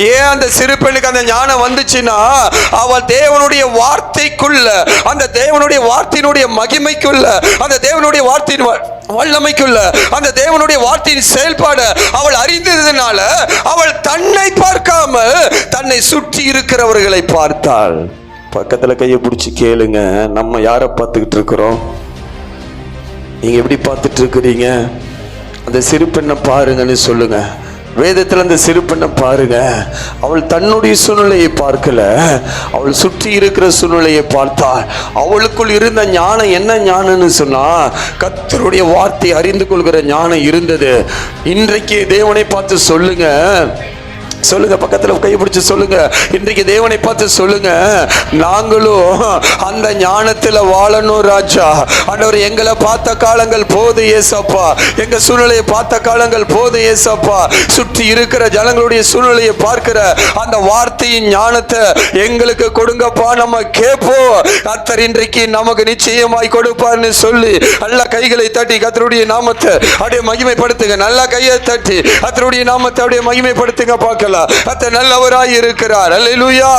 ஏன் அந்த சிறு பெண்ணுக்கு அந்த ஞானம் வந்துச்சுன்னா, அவள் தேவனுடைய வார்த்தைக்குள்ள, அந்த தேவனுடைய வார்த்தையினுடைய மகிமைக்குள்ள, அந்த தேவனுடைய வார்த்தையின் வல்லமைக்குள்ள, அந்த தேவனுடைய வார்த்தையின் செயல்பாடு அவள் அறிந்ததுனால அவள் தன்னை பார்க்காமல் தன்னை சுற்றி இருக்கிறவர்களை பார்த்தாள். பக்கத்துல கையை பிடிச்சி கேளுங்க, நம்ம யாரை பார்த்துக்கிட்டு இருக்கிறோம்? நீங்க எப்படி பார்த்துட்டு இருக்கிறீங்க? அந்த சிறு பெண்ணை பாருங்கன்னு சொல்லுங்க. வேதத்தில் அந்த சிறு பெண்ணை பாருங்க. அவள் தன்னுடைய சூழ்நிலையை பார்க்கல, அவள் சுற்றி இருக்கிற சூழ்நிலையை பார்த்தாள். அவளுக்குள் இருந்த ஞானம் என்ன ஞானம்னு சொன்னா, கர்த்தருடைய வார்த்தை அறிந்து கொள்கிற ஞானம் இருந்தது. இன்றைக்கு தேவனை பார்த்து சொல்லுங்க, சொல்லுங்க, பக்கத்துல கை பிடிச்சு சொல்லுங்க, இன்றைக்கு தேவனை பார்த்து சொல்லுங்க, நாங்களும் அந்த ஞானத்துல வாழணும் ராஜா. ஆண்டவர், எங்களை பார்த்த காலங்கள் போது ஏசப்பா, எங்க சூழ்நிலையை பார்த்த காலங்கள் போது ஏசப்பா. சுற்றி இருக்கிற ஜனங்களுடைய சூழ்நிலையை பார்க்கிற அந்த வார்த்தையின் ஞானத்தை எங்களுக்கு கொடுங்கப்பா, நம்ம கேட்போம். கர்த்தர் இன்றைக்கு நமக்கு நிச்சயமாய் கொடுப்பார்னு சொல்லி நல்லா கைகளை தட்டி கர்த்தருடைய நாமத்தை அப்படியே மகிமைப்படுத்துங்க. நல்லா கையை தட்டி கர்த்தருடைய நாமத்தை அப்படியே மகிமைப்படுத்துங்க. பார்க்கலாம், கர்த்தர் நல்லவராய் இருக்கிறார். அல்லேலூயா.